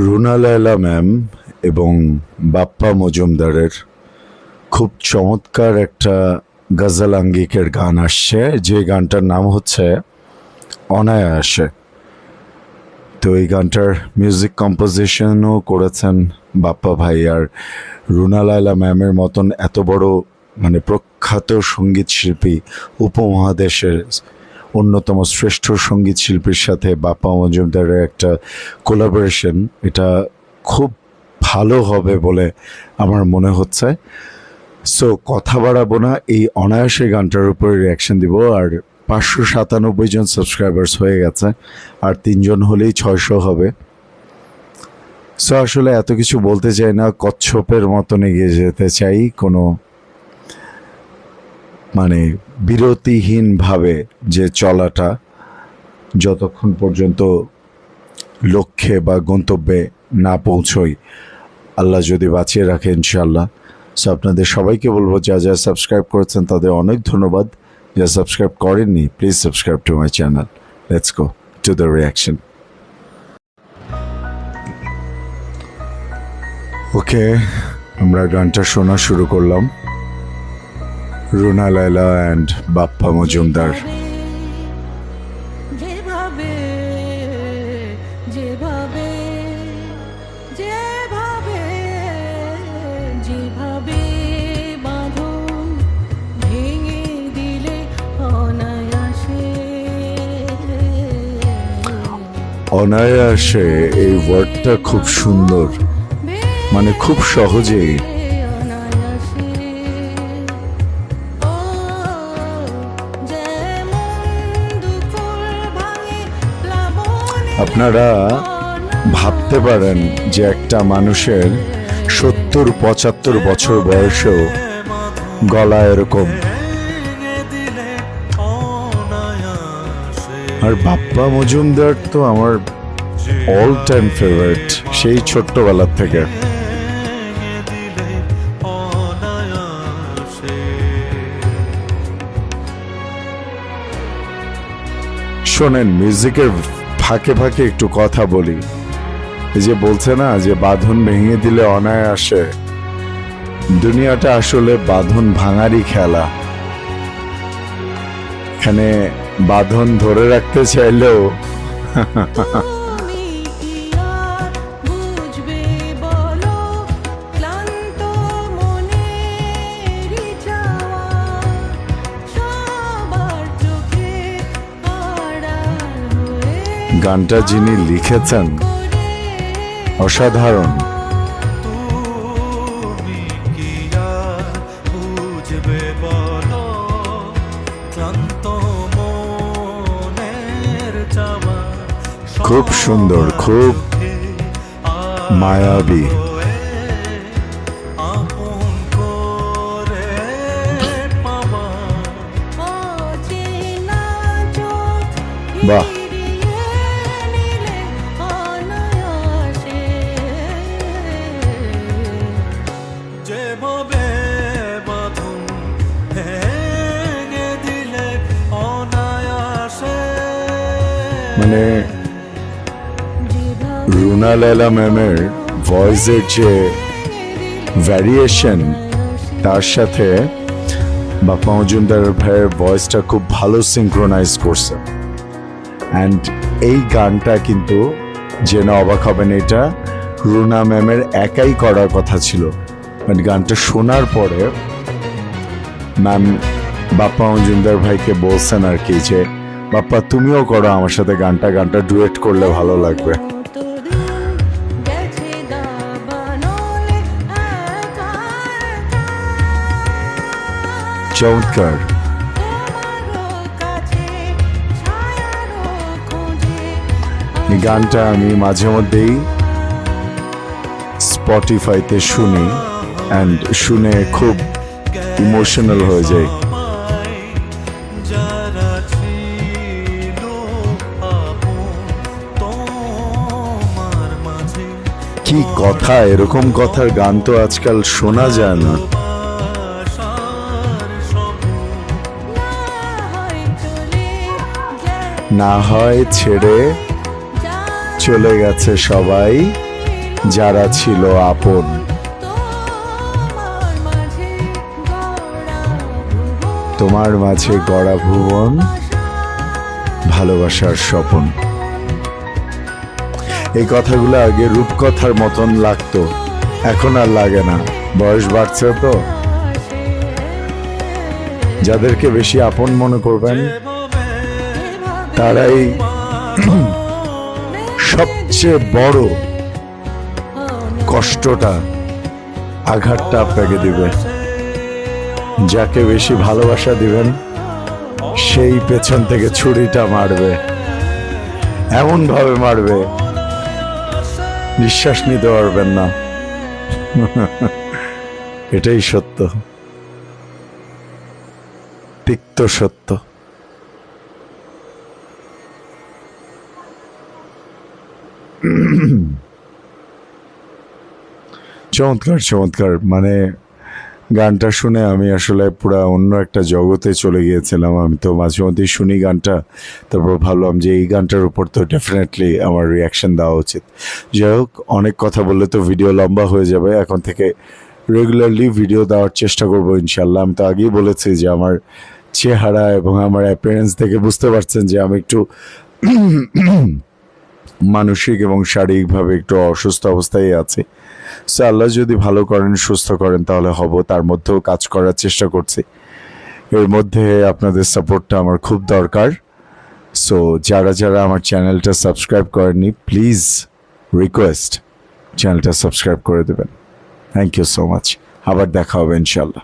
Runa Laila ma'am এবং বাপ্পা মজুমদারের খুব চমৎকার একটা গজল আঙ্গিকের গান আসছে, যে গানটার নাম হচ্ছে অনায়াসে। তো এই গানটার মিউজিক কম্পোজিশনও করেছেন বাপ্পা ভাই। আর রুনা লায়লা ম্যামের মতন এত বড় প্রখ্যাত সঙ্গীত শিল্পী, উপমহাদেশের অন্যতম শ্রেষ্ঠ সঙ্গীত শিল্পীর সাথে বাপ্পা মজুমদারের একটা কোলাবোরেশন, এটা খুব ভালো হবে বলে আমার মনে হচ্ছে। সো কথা বাড়াবো না, এই অনায়াসে গানটার উপরে রিয়াকশন দিব। আর 597 জন সাবস্ক্রাইবার্স হয়ে গেছে, আর 3 জন হলেই 600 হবে। সো আসলে এত কিছু বলতে চাই না, কচ্ছপের মতন এগিয়ে যেতে চাই, কোনো বিরতিহীনভাবে যে চলাটা, যতক্ষণ পর্যন্ত লক্ষ্যে বা গন্তব্যে না পৌঁছই, আল্লাহ যদি বাঁচিয়ে রাখে ইনশাআল্লাহ। সো আপনাদের সবাইকে বলবো, যা যা সাবস্ক্রাইব করেছেন তাদের অনেক ধন্যবাদ, যা সাবস্ক্রাইব করেননি please subscribe to my channel. Let's go to the reaction. Okay, আমরা গানটা শোনা শুরু করলাম। রুনা লায়লা অ্যান্ড বাপ্পা মজুমদার। অনায়াসে এই ওয়ার্ডটা খুব সুন্দর, খুব সহজেই আপনারা ভাবতে পারেন যে একটা মানুষের 70-75 বছর বয়সেও গলা এরকম। আর বাপ্পা মজুমদার তো আমার অল টাইম ফেভারিট, সেই ছোট্টবেলার থেকে। শোনেন, মিউজিকের ফাঁকে ফাঁকে একটু কথা বলি। এই যে বলছে না যে বাঁধন ভেঙে দিলে অনায়াসে, দুনিয়াটা আসলে বাঁধন ভাঙারই খেলা। এখানে বাঁধন ধরে রাখতে চাইলেও গানটা যিনি লিখেছেন অসাধারণ। খুব সুন্দর, খুব মায়াবী। বাহ, রুনা লায়লা ম্যামের ভয়েসের যে ভ্যারিয়েশন, তার সাথে বাপ্পা মজুমদার ভাইয়ের ভয়েসটা খুব ভালো সিঙ্ক্রোনাইজ করছে। অ্যান্ড এই গানটা কিন্তু জেনে অবাক হবেন, এটা রুনা ম্যামের একাই করার কথা ছিল। বাট গানটা শোনার পরে ম্যাম বাপ্পা মজুমদার ভাইকে বলছেন আর কি, যে বাপ্পা তুমিও করো আমার সাথে গানটা, গানটা ডুয়েট করলে ভালো লাগবে। চমৎকার। এই গানটা আমি মাঝে মধ্যেই স্পটিফাইতে শুনি, অ্যান্ড শুনে খুব ইমোশনাল হয়ে যায়। কি কথা, এরকম কথার গান তো আজকাল শোনা যায় না। না হয় ছেড়ে চলে গেছে সবাই, যারা ছিল আপন। তোমার মাঝে গড়া ভুবন, ভালোবাসার স্বপন। এই কথাগুলো আগে রূপকথার মতন লাগতো, এখন আর লাগে না, বয়স বাড়ছে তো। যাদেরকে বেশি আপন মনে করবেন তারাই সবচেয়ে বড় কষ্টটা, আঘাতটা আপনাকে দিবে। যাকে বেশি ভালোবাসা দিবেন সেই পেছন থেকে ছুরিটা মারবে, এমন ভাবে মারবে নিঃশ্বাস নিতে পারবেন না। এটাই সত্য, তিক্ত সত্য। চমৎকার চমৎকার, মানে গানটা শুনে আমি আসলে পুরা অন্য একটা জগতে চলে গিয়েছিলাম। আমি তো মাঝে মধ্যেই শুনি গানটা, তারপর ভাবলাম যে এই গানটার উপর তো ডেফিনেটলি আমার রিয়াকশন দেওয়া উচিত। যাই হোক, অনেক কথা বললে তো ভিডিও লম্বা হয়ে যাবে, এখন থেকে রেগুলারলি ভিডিও দেওয়ার চেষ্টা করবো ইনশাল্লাহ। আমি তো আগেই বলেছি যে আমার চেহারা এবং আমার অ্যাপিয়ারেন্স থেকে বুঝতে পারছেন যে আমি একটু মানসিক এবং শারীরিকভাবে একটু অসুস্থ অবস্থায় আছি। সো আল্লাহ যদি ভালো করেন, সুস্থ করেন, তাহলে হব। তার মধ্যেও কাজ করার চেষ্টা করছি। এর মধ্যে আপনাদের সাপোর্টটা আমার খুব দরকার। সো যারা যারা আমার চ্যানেলটা সাবস্ক্রাইব করেননি, প্লিজ রিকোয়েস্ট চ্যানেলটা সাবস্ক্রাইব করে দেবেন। Thank you so much. আবার দেখা হবে ইনশাল্লাহ।